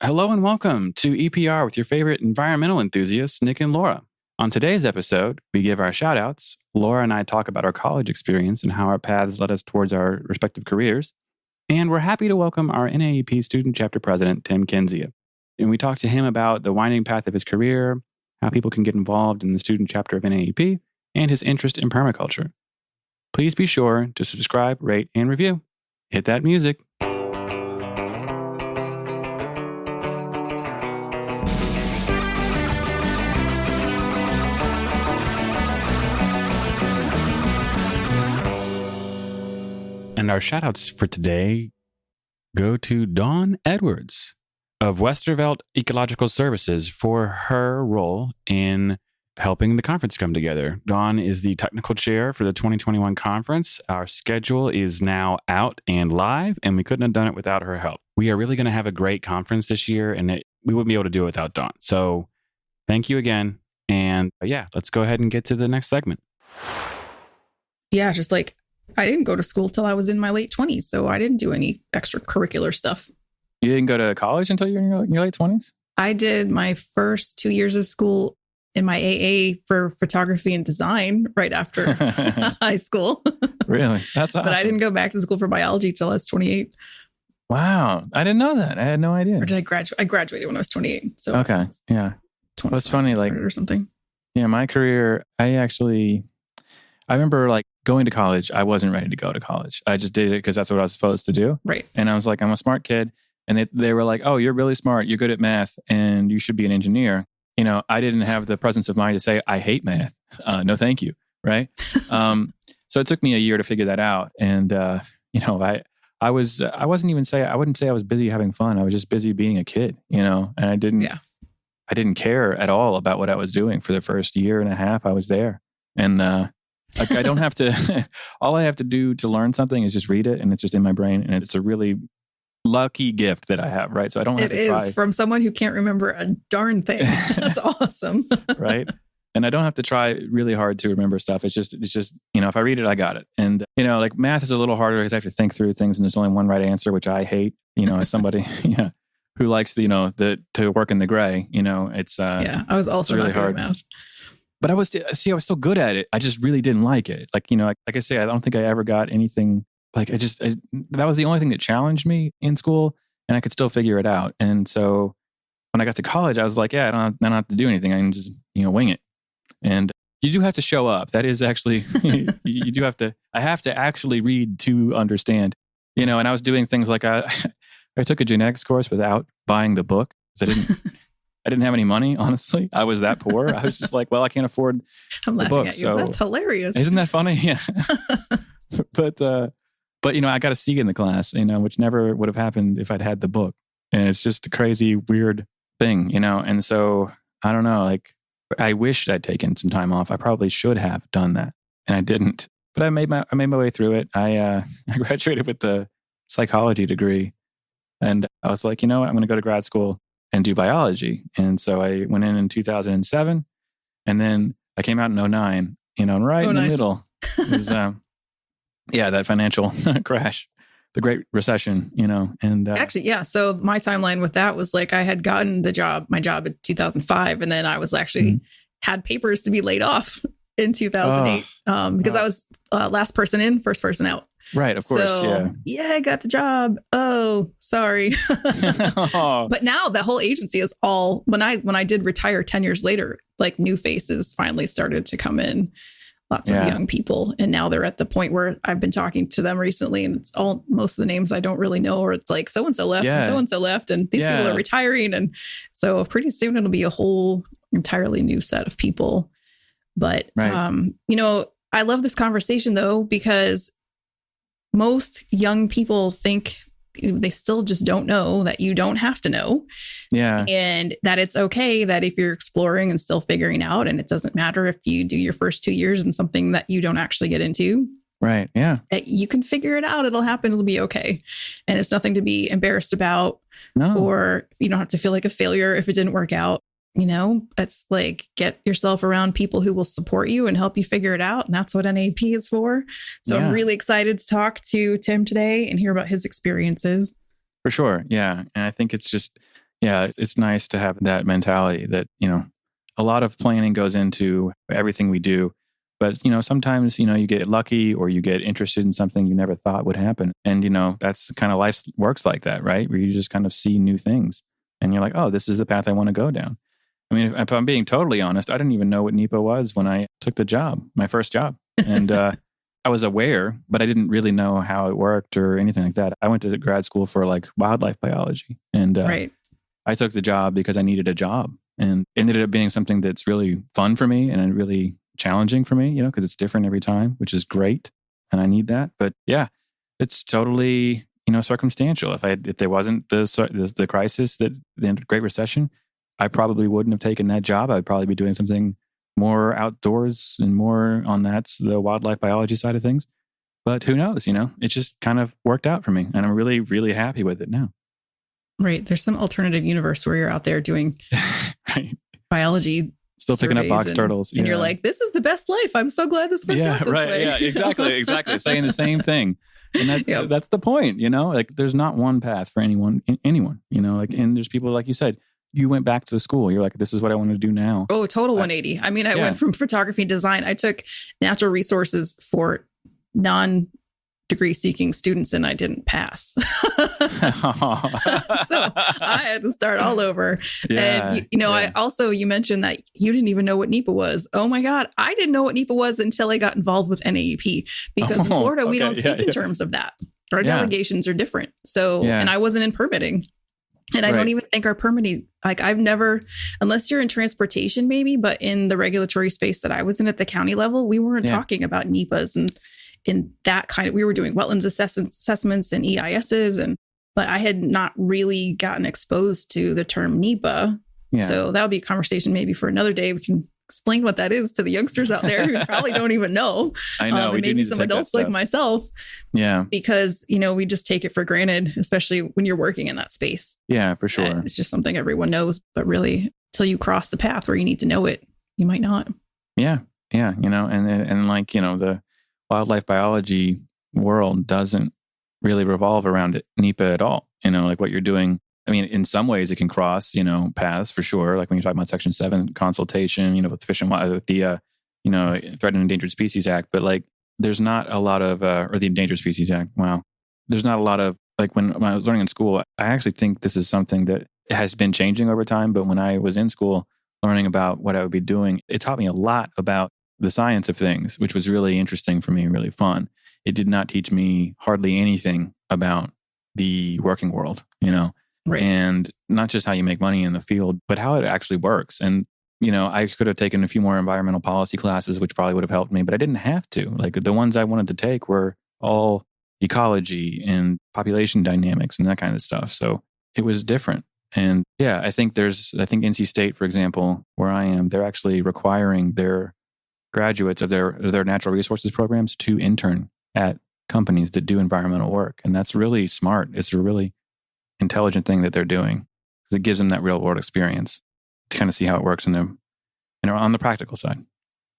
Hello and welcome to EPR with your favorite environmental enthusiasts, Nic and Laura. On today's episode, we give our shout-outs. Laura and I talk about our college experience and how our paths led us towards our respective careers. And we're happy to welcome our NAEP Student Chapter President, Tim Kendzia. And we talk to him about the winding path of his career, how people can get involved in the Student Chapter of NAEP, and his interest in permaculture. Please be sure to subscribe, rate, and review. Hit that music. And our shoutouts for today go to Dawn Edwards of Westervelt Ecological Services for her role in helping the conference come together. Dawn is the technical chair for the 2021 conference. Our schedule is now out and live, and we couldn't have done it without her help. We are really going to have a great conference this year, and we wouldn't be able to do it without Dawn. So thank you again. And let's go ahead and get to the next segment. Yeah, just like I didn't go to school till I was in my late 20s, so I didn't do any extracurricular stuff. You didn't go to college until you were in your late 20s? I did my first 2 years of school in my AA for photography and design right after high school. Really? That's awesome. But I didn't go back to school for biology till I was 28. Wow. I didn't know that. I had no idea. Or did I graduate? I graduated when I was 28. So okay. Yeah. Well, it's funny, like, or something. Yeah, my career, I remember like going to college. I wasn't ready to go to college. I just did it because that's what I was supposed to do. Right. And I was like, I'm a smart kid. And they were like, oh, you're really smart. You're good at math and you should be an engineer. You know, I didn't have the presence of mind to say, I hate math. No, thank you. Right. So it took me a year to figure that out. And, I wouldn't say I was busy having fun. I was just busy being a kid, and I didn't care at all about what I was doing for the first year and a half I was there. And, I don't have to, all I have to do to learn something is just read it, and it's just in my brain. And it's a really lucky gift that I have, right? So I don't have to try. It is from someone who can't remember a darn thing. That's awesome. Right. And I don't have to try really hard to remember stuff. It's just, if I read it, I got it. And, like math is a little harder because I have to think through things and there's only one right answer, which I hate, as somebody who likes to work in the gray, it's, I was also really not good hard. at math. But I was still good at it. I just really didn't like it. Like, like I say, I don't think I ever got anything. Like that was the only thing that challenged me in school, and I could still figure it out. And so when I got to college, I was like, I don't have to do anything. I can just, wing it. And you do have to show up. That is actually, you do have to, I have to actually read to understand, and I was doing things like I took a genetics course without buying the book. I didn't have any money, honestly. I was that poor. I was just like, well, I can't afford I'm the laughing book. at you. That's hilarious. Isn't that funny? Yeah. But I got a C in the class, which never would have happened if I'd had the book. And it's just a crazy, weird thing, And so I don't know, like I wished I'd taken some time off. I probably should have done that, and I didn't. But I made my way through it. I graduated with the psychology degree, and I was like, I'm going to go to grad school and do biology. And so I went in 2007, and then I came out in 2009, right in the middle. It was, that financial crash, the Great Recession, and actually, yeah. So my timeline with that was like I had gotten my job in 2005, and then I was actually had papers to be laid off in 2008 because I was last person in, first person out. Right, of course, so, I got the job. Oh, sorry. But now the whole agency is all, when I did retire 10 years later, like new faces finally started to come in, lots of young people. And now they're at the point where I've been talking to them recently, and it's most of the names I don't really know, or it's like so-and-so left and so-and-so left, and these people are retiring. And so pretty soon it'll be a whole entirely new set of people. But, I love this conversation though, because most young people think they still just don't know that you don't have to know. Yeah. And that it's okay that if you're exploring and still figuring out, and it doesn't matter if you do your first 2 years in something that you don't actually get into. Right. Yeah. You can figure it out. It'll happen. It'll be okay. And it's nothing to be embarrassed about. No. Or you don't have to feel like a failure if it didn't work out. It's like get yourself around people who will support you and help you figure it out. And that's what NAEP is for. So I'm really excited to talk to Tim today and hear about his experiences. For sure. Yeah. And I think it's just, Yeah, it's nice to have that mentality that, a lot of planning goes into everything we do. But, sometimes, you get lucky or you get interested in something you never thought would happen. And, that's kind of life works like that, right? Where you just kind of see new things and you're like, oh, this is the path I want to go down. I mean, if I'm being totally honest, I didn't even know what NEPA was when I took the job, my first job. And I was aware, but I didn't really know how it worked or anything like that. I went to grad school for like wildlife biology. And right. I took the job because I needed a job, and it ended up being something that's really fun for me and really challenging for me, because it's different every time, which is great. And I need that. But yeah, it's totally, circumstantial. If there wasn't the crisis, that the Great Recession, I probably wouldn't have taken that job. I'd probably be doing something more outdoors and more on the wildlife biology side of things. But who knows, it just kind of worked out for me. And I'm really, really happy with it now. Right. There's some alternative universe where you're out there doing right. biology. Still picking up box turtles. And you're like, this is the best life. I'm so glad this worked out this way. Yeah, exactly. Saying the same thing. And that's the point, like there's not one path for anyone, and there's people, like you said, you went back to school. You're like, this is what I want to do now. Oh, total 180. I mean, I went from photography and design. I took natural resources for non-degree seeking students and I didn't pass. So I had to start all over. Yeah, and, you mentioned that you didn't even know what NEPA was. Oh my God. I didn't know what NEPA was until I got involved with NAEP, because in Florida, we don't speak in terms of that. Our delegations are different. So, and I wasn't in permitting. And I don't even think our permitting, like I've never, unless you're in transportation maybe, but in the regulatory space that I was in at the county level, we weren't talking about NEPAs and in that kind of, we were doing wetlands assessments and EISs, but I had not really gotten exposed to the term NEPA. Yeah. So that would be a conversation maybe for another day. We can explain what that is to the youngsters out there who probably don't even know. I know. And maybe some adults like myself. Yeah. Because, we just take it for granted, especially when you're working in that space. Yeah, for sure. It's just something everyone knows, but really till you cross the path where you need to know it, you might not. Yeah. Yeah. And like, the wildlife biology world doesn't really revolve around NEPA at all. Like what you're doing. I mean, in some ways it can cross, paths for sure. Like when you're talking about Section 7 consultation, with Fish and Wildlife, with the, Threatened and Endangered Species Act. But like, there's not a lot of, or the Endangered Species Act. Wow. There's not a lot of, like when I was learning in school, I actually think this is something that has been changing over time. But when I was in school learning about what I would be doing, it taught me a lot about the science of things, which was really interesting for me, really fun. It did not teach me hardly anything about the working world, Right. And not just how you make money in the field, but how it actually works. And, I could have taken a few more environmental policy classes, which probably would have helped me, but I didn't have to. Like the ones I wanted to take were all ecology and population dynamics and that kind of stuff. So it was different. And yeah, I think NC State, for example, where I am, they're actually requiring their graduates of their natural resources programs to intern at companies that do environmental work. And that's really smart. It's a really intelligent thing that they're doing, because it gives them that real world experience to kind of see how it works on the practical side.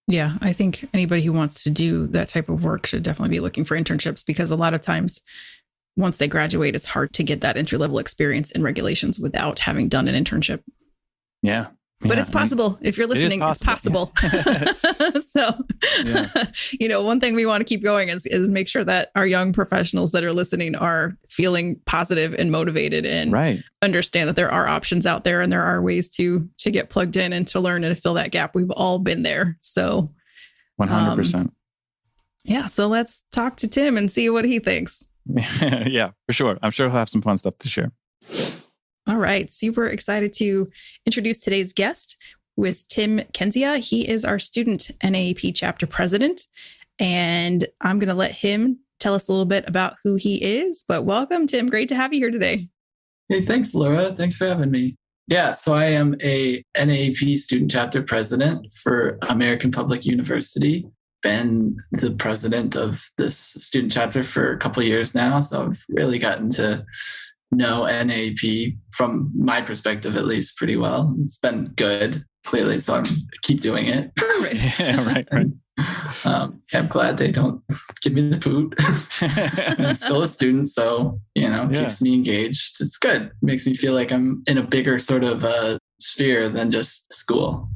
Yeah, I think anybody who wants to do that type of work should definitely be looking for internships, because a lot of times once they graduate, it's hard to get that entry level experience in regulations without having done an internship. Yeah. But it's possible. If you're listening, it's possible. So, one thing we want to keep going is make sure that our young professionals that are listening are feeling positive and motivated and understand that there are options out there and there are ways to get plugged in and to learn and to fill that gap. We've all been there. So 100%. Yeah. So let's talk to Tim and see what he thinks. Yeah, for sure. I'm sure he'll have some fun stuff to share. All right. Super excited to introduce today's guest, who is Tim Kendzia. He is our Student NAEP chapter president. And I'm going to let him tell us a little bit about who he is. But welcome, Tim. Great to have you here today. Hey, thanks, Laura. Thanks for having me. Yeah, so I am a NAEP Student Chapter president for American Public University. Been the president of this student chapter for a couple of years now. So I've really gotten to know NAEP from my perspective, at least, pretty well. It's been good. clearly, so I keep doing it. Right. Yeah, right. I'm glad they don't give me the boot. I'm still a student, so keeps me engaged. It's good. It makes me feel like I'm in a bigger sort of sphere than just school.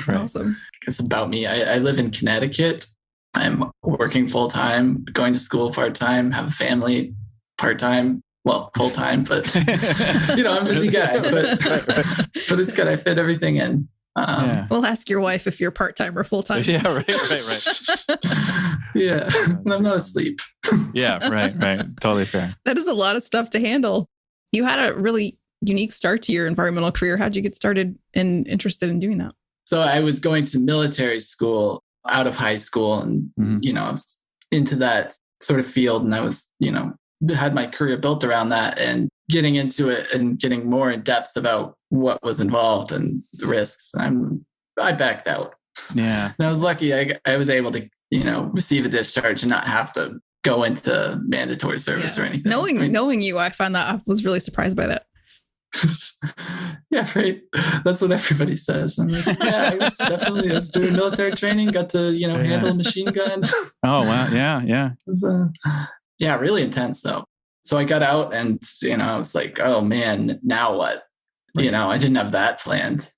Right. Awesome. It's about me. I live in Connecticut. I'm working full time, going to school part time, have a family part time. Well, full time, but I'm a busy guy. But it's good. I fit everything in. We'll ask your wife if you're part-time or full-time. Yeah, right. Yeah, I'm not asleep. Yeah, right. Totally fair. That is a lot of stuff to handle. You had a really unique start to your environmental career. How'd you get started and interested in doing that? So I was going to military school out of high school, and I was into that sort of field, and I was had my career built around that, and getting into it and getting more in depth about what was involved and the risks. I backed out. Yeah. And I was lucky. I was able to, receive a discharge and not have to go into mandatory service or anything. Knowing you, I found that I was really surprised by that. Yeah, right. That's what everybody says. I'm like, I was doing military training, got to, handle a machine gun. Oh, wow. Yeah. It was, really intense though. So I got out and, I was like, oh man, now what? I didn't have that planned.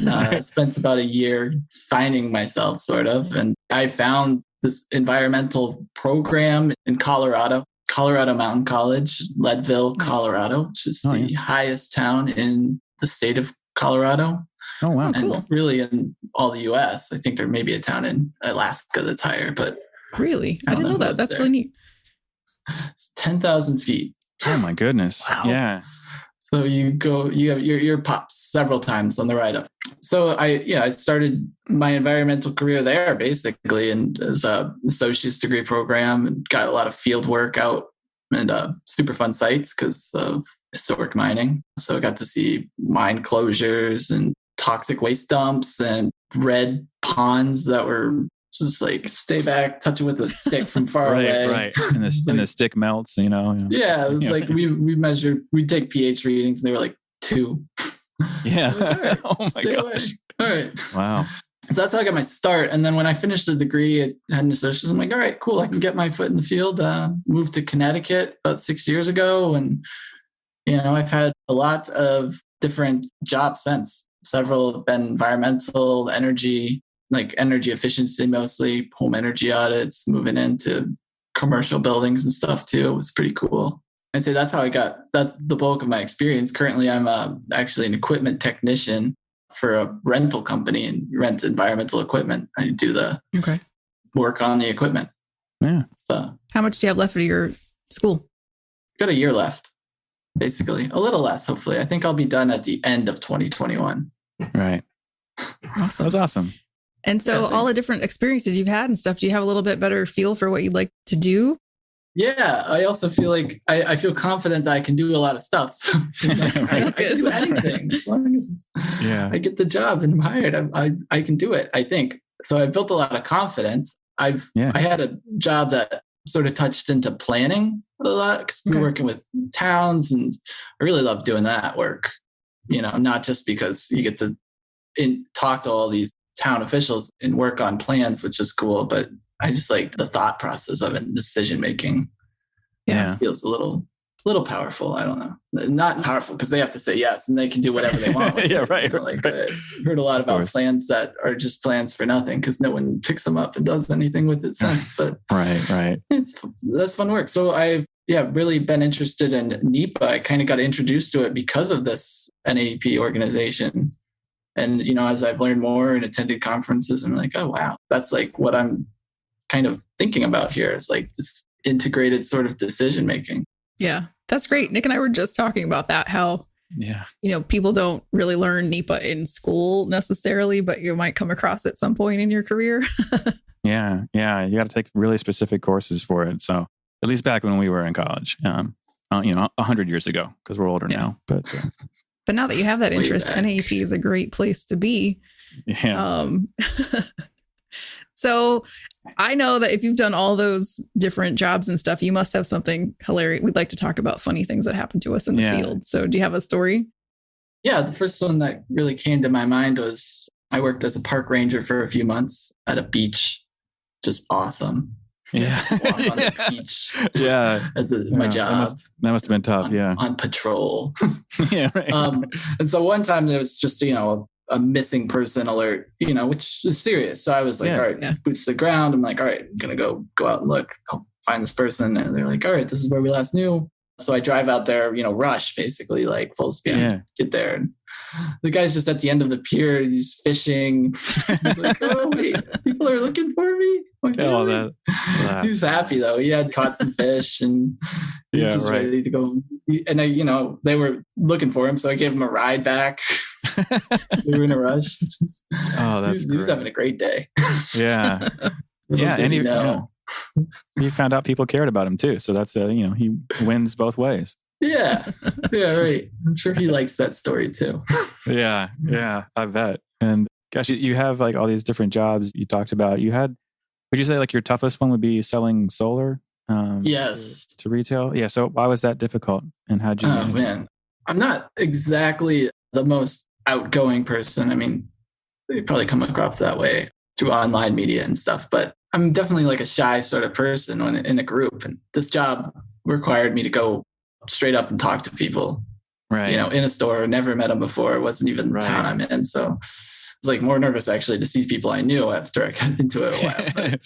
I spent about a year finding myself sort of. And I found this environmental program in Colorado Mountain College, Leadville, Colorado, which is the highest town in the state of Colorado. Oh, wow. And cool. Really in all the US. I think there may be a town in Alaska that's higher, but. Really? I didn't know that. That's really neat. It's 10,000 feet. Oh my goodness. Wow. Yeah. So you have your pops several times on the ride up. So I started my environmental career there basically, and as a associate's degree program, and got a lot of field work out and super fun sites because of historic mining. So I got to see mine closures and toxic waste dumps and red ponds that were just like stay back, touch it with a stick from far away. Right. And the stick melts, Yeah, it was like we take pH readings and they were like 2. Yeah. Like, oh my gosh. All right. Wow. So that's how I got my start. And then when I finished the degree, I had an associate's. I'm like, all right, cool. I can get my foot in the field. Moved to Connecticut about 6 years ago. And, I've had a lot of different jobs since. Several have been environmental, energy efficiency, mostly home energy audits, moving into commercial buildings and stuff too. It was pretty cool. I'd say that's the bulk of my experience. Currently, I'm actually an equipment technician for a rental company and rent environmental equipment. I do the work on the equipment. Yeah. So how much do you have left of your school? Got a year left, basically. A little less, hopefully. I think I'll be done at the end of 2021. Right. Awesome. That was awesome. And so all the different experiences you've had and stuff, do you have a little bit better feel for what you'd like to do? Yeah, I also feel like I feel confident that I can do a lot of stuff. So, I can do anything as long as I get the job and I'm hired. I can do it, I think. So I built a lot of confidence. I had a job that sort of touched into planning a lot because we were working with towns, and I really love doing that work. Not just because you get to talk to all these town officials and work on plans, which is cool, but I just like the thought process of it and decision making. Yeah. It feels a little powerful. I don't know. Not powerful because they have to say yes and they can do whatever they want. Yeah, right. I've heard a lot about plans that are just plans for nothing because no one picks them up and does anything with it since. But right. That's fun work. So I've really been interested in NEPA. I kind of got introduced to it because of this NAEP organization. And, as I've learned more and attended conferences, I'm like, oh, wow, that's like what I'm kind of thinking about here is like this integrated sort of decision making. Yeah, that's great. Nic and I were just talking about that, how, people don't really learn NEPA in school necessarily, but you might come across at some point in your career. Yeah. You got to take really specific courses for it. So at least back when we were in college, 100 years ago, because we're older now. But now that you have that interest, NAEP is a great place to be. Yeah. So I know that if you've done all those different jobs and stuff, you must have something hilarious. We'd like to talk about funny things that happen to us in the field. So do you have a story? Yeah, the first one that really came to my mind was I worked as a park ranger for a few months at a beach. Just awesome. Yeah. Walk on the beach. Yeah. My job. That must have been tough. On patrol. Yeah. Right. And so one time there was just, a missing person alert, which is serious. So I was like, all right, boots to the ground. I'm like, all right, I'm going to go out and look, I'll find this person. And they're like, all right, this is where we last knew. So I drive out there, rush basically, like full speed, get there. And the guy's just at the end of the pier. He's fishing. He's like, oh, wait, people are looking for me. Like, he's happy though. He had caught some fish and he was just ready to go. And they were looking for him. So I gave him a ride back. We were in a rush. He was having a great day. Yeah. Yeah. And he found out people cared about him too. So that's, he wins both ways. Yeah. Yeah. Right. I'm sure he likes that story too. Yeah. I bet. And gosh, you have like all these different jobs you talked about. Would you say like your toughest one would be selling solar? Yes. To retail? Yeah. So why was that difficult? And how'd you manage it? Man, I'm not exactly the most outgoing person. I mean, they probably come across that way through online media and stuff, but I'm definitely like a shy sort of person when in a group. And this job required me to go straight up and talk to people, right? In a store. Never met them before. It wasn't even the town I'm in. So I was like more nervous actually to see people I knew after I got into it a while. But,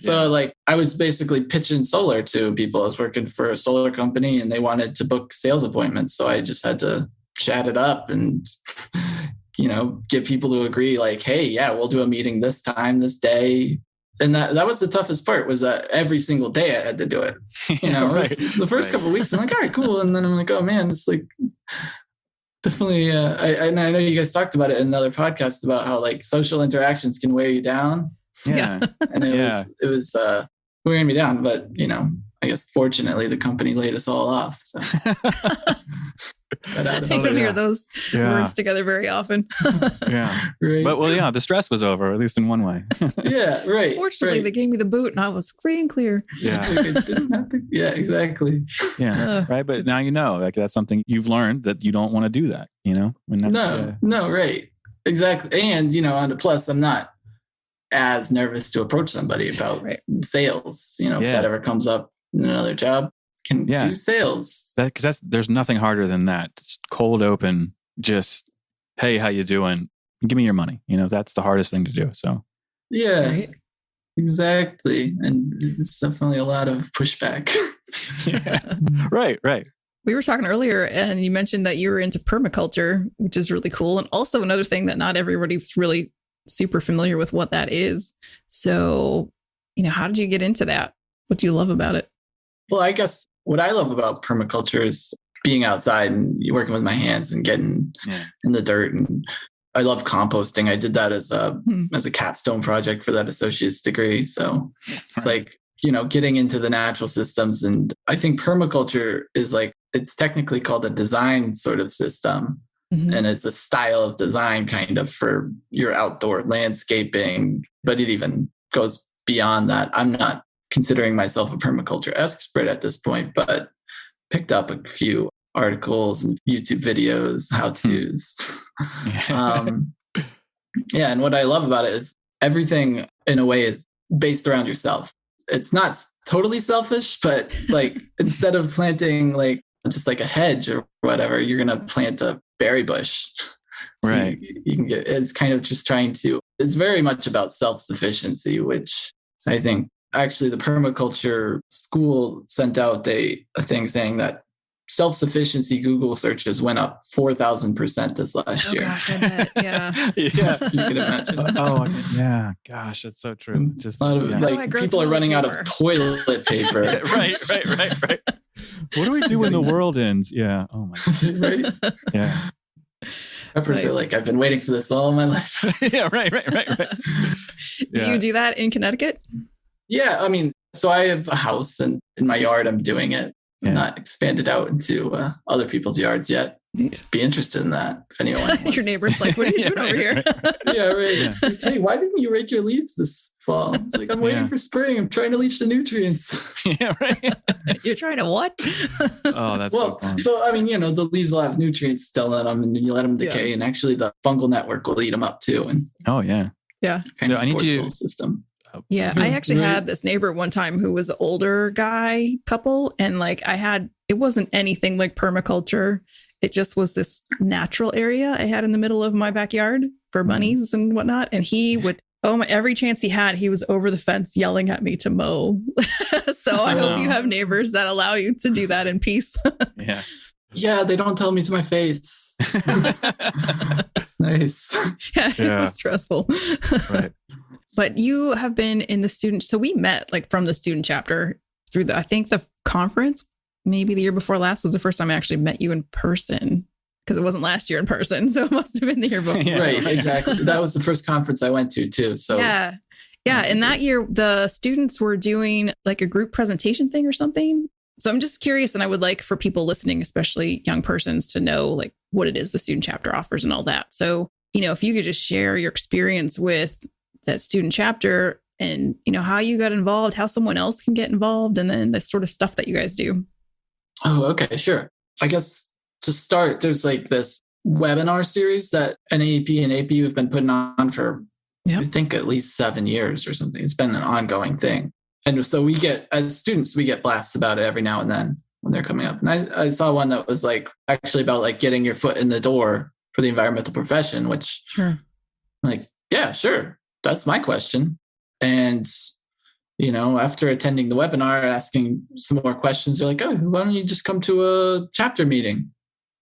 so like I was basically pitching solar to people. I was working for a solar company and they wanted to book sales appointments. So I just had to chat it up and, get people to agree like, hey, yeah, we'll do a meeting this time, this day. And that was the toughest part, was that every single day I had to do it. The first couple of weeks, I'm like, all right, cool. And then I'm like, oh man, it's like definitely. I know you guys talked about it in another podcast about how like social interactions can wear you down. Yeah. And it was wearing me down, but I guess fortunately the company laid us all off. So. You don't hear those words together very often. Yeah. Right. But the stress was over, at least in one way. Yeah, right. Fortunately, they gave me the boot and I was free and clear. Yeah. Yeah, exactly. Yeah. Right. But now like that's something you've learned that you don't want to do that, No, right. Exactly. And, on the plus, I'm not as nervous to approach somebody about sales, if that ever comes up in another job. Can do sales. Because there's nothing harder than that. Just cold open, just, hey, how you doing? Give me your money. That's the hardest thing to do. So exactly. And it's definitely a lot of pushback. Right. We were talking earlier and you mentioned that you were into permaculture, which is really cool. And also another thing that not everybody's really super familiar with what that is. So, how did you get into that? What do you love about it? Well, I guess what I love about permaculture is being outside and working with my hands and getting in the dirt. And I love composting. I did that as a capstone project for that associate's degree. So it's like, getting into the natural systems. And I think permaculture is like, it's technically called a design sort of system. Mm-hmm. And it's a style of design kind of for your outdoor landscaping, but it even goes beyond that. I'm not considering myself a permaculture expert at this point, but picked up a few articles and YouTube videos, how-tos. And what I love about it is everything in a way is based around yourself. It's not totally selfish, but it's like instead of planting like just like a hedge or whatever, you're going to plant a berry bush. So right. You can get, it's kind of just it's very much about self-sufficiency, which I think actually the permaculture school sent out a thing saying that self-sufficiency Google searches went up 4,000% this last year. Gosh, I bet. Yeah. You can imagine. Gosh, that's so true. Just a lot of people are running out of toilet paper. Right. What do we do when the world ends? Yeah. Oh my God. Right? Yeah. Peppers are like, I've been waiting for this all my life. Yeah, right. Do you do that in Connecticut? Yeah, I mean, so I have a house and in my yard, I'm doing it. I'm not expanded out into other people's yards yet. be interested in that if anyone wants. Your neighbor's like, what are you doing over here? Yeah, right. Yeah. Like, hey, why didn't you rake your leaves this fall? It's like, I'm waiting for spring. I'm trying to leach the nutrients. Yeah, right. You're trying to what? Oh, that's so fun. So, I mean, the leaves will have nutrients still in them, and you let them decay, and actually the fungal network will eat them up too. And oh, yeah. Yeah. So I need to system. Yeah. I actually had this neighbor one time who was an older guy couple. And like it wasn't anything like permaculture. It just was this natural area I had in the middle of my backyard for bunnies and whatnot. And he would, every chance he had, he was over the fence yelling at me to mow. So I hope you have neighbors that allow you to do that in peace. Yeah. Yeah, they don't tell me to my face. It's nice. Yeah, it was stressful. Right. But you have been in the student. So we met like from the student chapter through I think the conference, maybe the year before last was the first time I actually met you in person, because it wasn't last year in person. So it must have been the year before. Yeah, right. Exactly. That was the first conference I went to too. So yeah. And that year the students were doing like a group presentation thing or something. So I'm just curious, and I would like for people listening, especially young persons, to know like what it is the student chapter offers and all that. So, if you could just share your experience with that student chapter and, how you got involved, how someone else can get involved, and then the sort of stuff that you guys do. Oh, okay, sure. I guess to start, there's like this webinar series that NAEP and AP have been putting on for, I think, at least 7 years or something. It's been an ongoing thing. And so as students, we get blasts about it every now and then when they're coming up. And I saw one that was like actually about like getting your foot in the door for the environmental profession, which sure. I'm like, yeah, sure. That's my question. And, after attending the webinar, asking some more questions, they're like, oh, why don't you just come to a chapter meeting?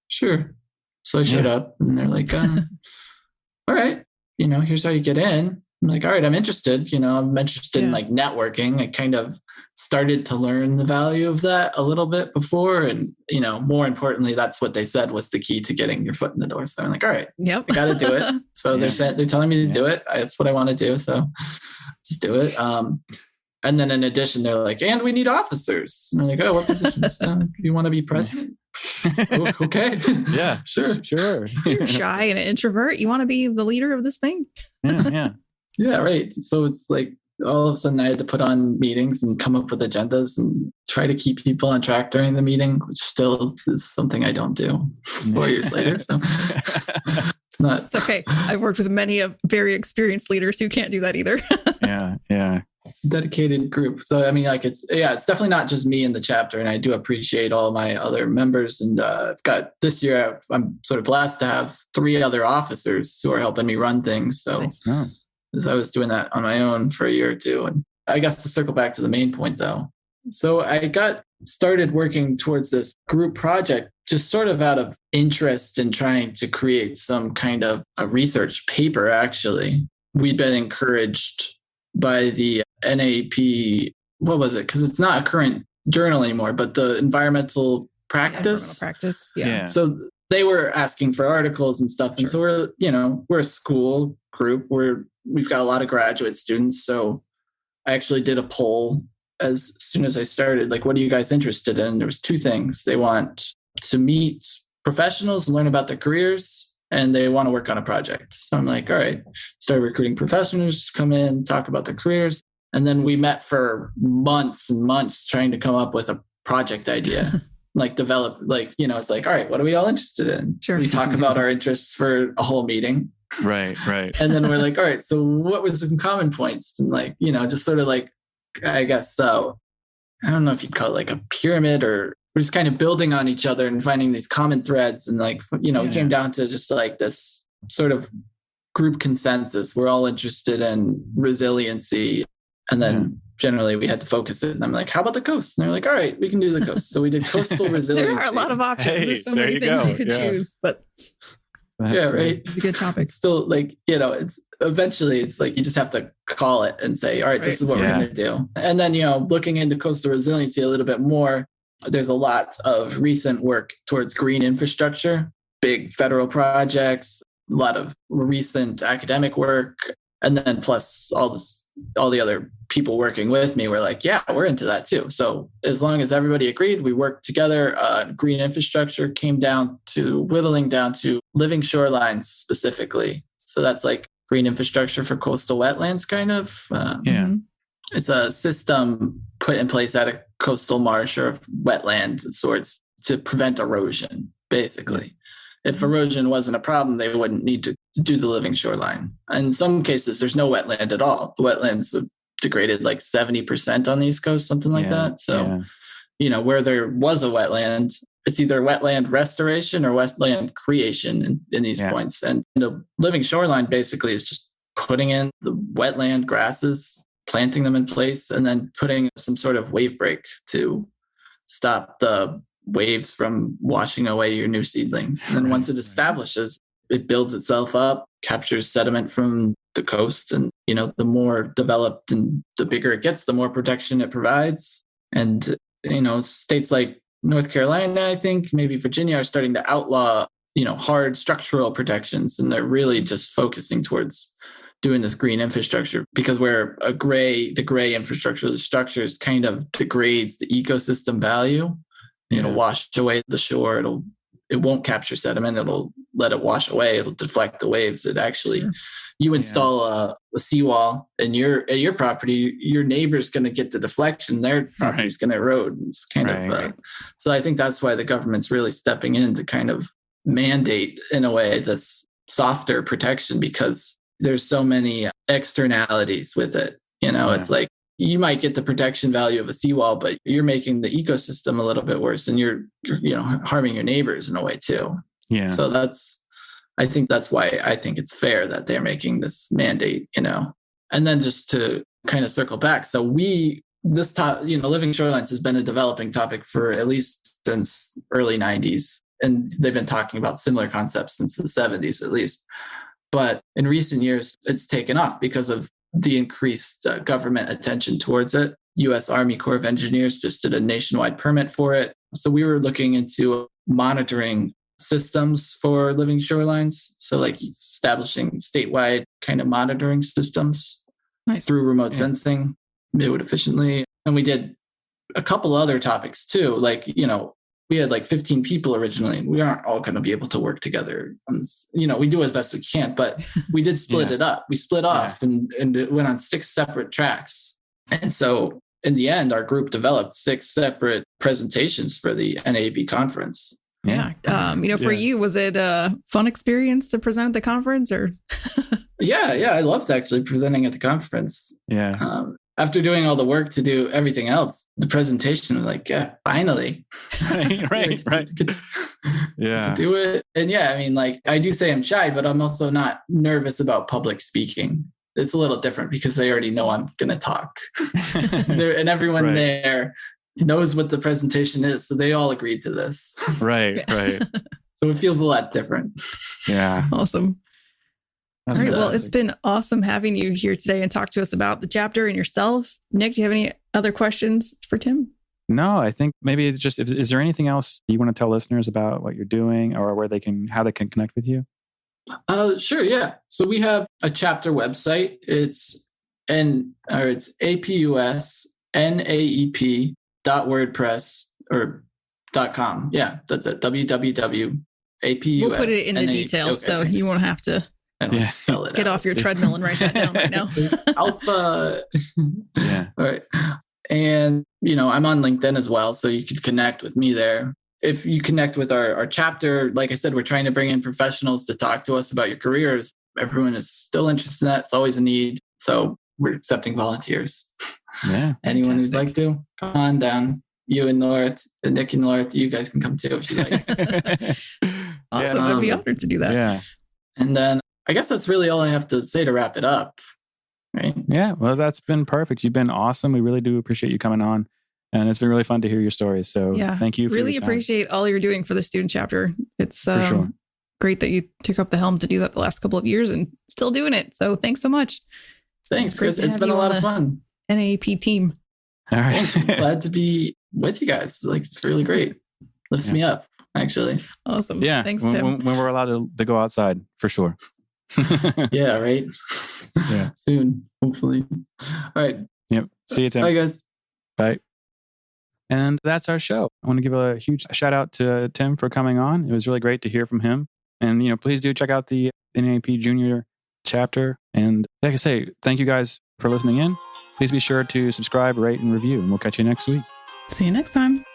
Sure. So I showed up and they're like, all right, here's how you get in. I'm like, all right, I'm interested. I'm interested in like networking. I kind of started to learn the value of that a little bit before. And, more importantly, that's what they said was the key to getting your foot in the door. So I'm like, all right, I got to do it. So they're telling me to do it. That's what I want to do. So just do it. And then in addition, they're like, and we need officers. And I'm like, oh, what positions? You want to be president? Okay. Yeah, sure. You're shy and an introvert. You want to be the leader of this thing? Yeah, right. So it's like all of a sudden I had to put on meetings and come up with agendas and try to keep people on track during the meeting, which still is something I don't do 4 years later. So it's okay. I've worked with many very experienced leaders who can't do that either. Yeah. It's a dedicated group. So, I mean, like it's definitely not just me in the chapter. And I do appreciate all my other members. And I've got this year, I'm sort of blessed to have 3 other officers who are helping me run things. So as I was doing that on my own for a year or two. And I guess to circle back to the main point though. So I got started working towards this group project just sort of out of interest in trying to create some kind of a research paper, actually. We'd been encouraged by the NAEP, what was it? Because it's not a current journal anymore, but the environmental practice. Yeah. So they were asking for articles and stuff. And so we're a school group where we've got a lot of graduate students. So I actually did a poll as soon as I started, like, what are you guys interested in? There was 2 things. They want to meet professionals and learn about their careers, and they want to work on a project. So I'm like, all right, started recruiting professionals to come in, talk about their careers. And then we met for months and months trying to come up with a project idea, like develop, like, it's like, all right, what are we all interested in? Sure. We talk about our interests for a whole meeting. Right. And then we're like, all right, so what was some common points? And like, just sort of like, I guess so. I don't know if you'd call it like a pyramid, or we're just kind of building on each other and finding these common threads. And like, it came down to just like this sort of group consensus. We're all interested in resiliency. And then generally we had to focus it. And I'm like, how about the coast? And they're like, all right, we can do the coast. So we did coastal resiliency. There are a lot of options. There's so many things you could choose, but right. It's a good topic. It's still like, it's eventually it's like, you just have to call it and say, all right, this is what we're going to do. And then, looking into coastal resiliency a little bit more, there's a lot of recent work towards green infrastructure, big federal projects, a lot of recent academic work. And then plus all the other people working with me were like, yeah, we're into that too. So as long as everybody agreed, we worked together. Green infrastructure came down to whittling down to living shorelines specifically. So that's like green infrastructure for coastal wetlands, kind of. It's a system put in place at a coastal marsh or wetland sorts to prevent erosion, basically. If erosion wasn't a problem, they wouldn't need to do the living shoreline. In some cases, there's no wetland at all. The wetlands have degraded like 70% on the East Coast, something like that. So, where there was a wetland, it's either wetland restoration or wetland creation in these points. And the living shoreline basically is just putting in the wetland grasses, planting them in place, and then putting some sort of wave break to stop the waves from washing away your new seedlings. And then once it establishes, it builds itself up, captures sediment from the coast. And, the more developed and the bigger it gets, the more protection it provides. And, states like North Carolina, I think, maybe Virginia are starting to outlaw, hard structural protections. And they're really just focusing towards doing this green infrastructure, because where the gray infrastructure, the structures kind of degrades the ecosystem value. It'll wash away the shore. It won't capture sediment. It'll let it wash away. It'll deflect the waves. It actually, you install a seawall in your property, your neighbor's going to get the deflection. Their property's going to erode. It's kind of, so I think that's why the government's really stepping in to kind of mandate in a way this softer protection, because there's so many externalities with it. It's like, you might get the protection value of a seawall, but you're making the ecosystem a little bit worse, and you're harming your neighbors in a way too. Yeah. So I think that's why I think it's fair that they're making this mandate, And then just to kind of circle back. So living shorelines has been a developing topic for at least since early 90s. And they've been talking about similar concepts since the 70s, at least. But in recent years, it's taken off because of the increased government attention towards it. U.S. Army Corps of Engineers just did a nationwide permit for it. So we were looking into monitoring systems for living shorelines. So like establishing statewide kind of monitoring systems through remote sensing, do it efficiently. And we did a couple other topics too. Like, we had like 15 people originally. We aren't all going to be able to work together. We do as best we can, but we did split it up. We split off and it went on 6 separate tracks. And so in the end, our group developed 6 separate presentations for the NAEP conference. Yeah. For you, was it a fun experience to present at the conference or? Yeah. I loved actually presenting at the conference. Yeah. After doing all the work to do everything else, the presentation was like, yeah, finally. Right. To do it. And I do say I'm shy, but I'm also not nervous about public speaking. It's a little different because they already know I'm going to talk. And everyone there knows what the presentation is. So they all agreed to this. Right. So it feels a lot different. Yeah. Awesome. That's all right. fantastic. Well, it's been awesome having you here today and talk to us about the chapter and yourself. Nick, do you have any other questions for Tim? No, I think maybe it's just, is there anything else you want to tell listeners about what you're doing or how they can connect with you? Sure. Yeah. So we have a chapter website. It's apusnaep.wordpress.com. Yeah, that's it. www.apus. We'll put it in the details, so you won't have to spell it get out. Off your treadmill and write that down right now. Alpha. Yeah. All right. And, I'm on LinkedIn as well, so you could connect with me there. If you connect with our chapter, like I said, we're trying to bring in professionals to talk to us about your careers. Everyone is still interested in that. It's always a need. So we're accepting volunteers. Yeah. Anyone who'd like to, come on down. You and Laura, Nic and Laura, you guys can come too if you like. Awesome. I'd be honored to do that. Yeah. And then I guess that's really all I have to say to wrap it up. Right. Yeah. Well, that's been perfect. You've been awesome. We really do appreciate you coming on. And it's been really fun to hear your stories. So thank you. Really appreciate all you're doing for the student chapter. It's great that you took up the helm to do that the last couple of years and still doing it. So thanks so much. Thanks, Chris. It's been a lot of fun. NAEP team. All right. Thanks. Glad to be with you guys. It's really great. Lifts me up, actually. Awesome. Yeah. Thanks, Tim. When we're allowed to go outside, for sure. Yeah, right. soon, hopefully. All right. Yep. See you, Tim. Bye, guys. Bye. And that's our show. I want to give a huge shout out to Tim for coming on. It was really great to hear from him. And, please do check out the NAEP Junior chapter. And like I say, thank you guys for listening in. Please be sure to subscribe, rate, and review. And we'll catch you next week. See you next time.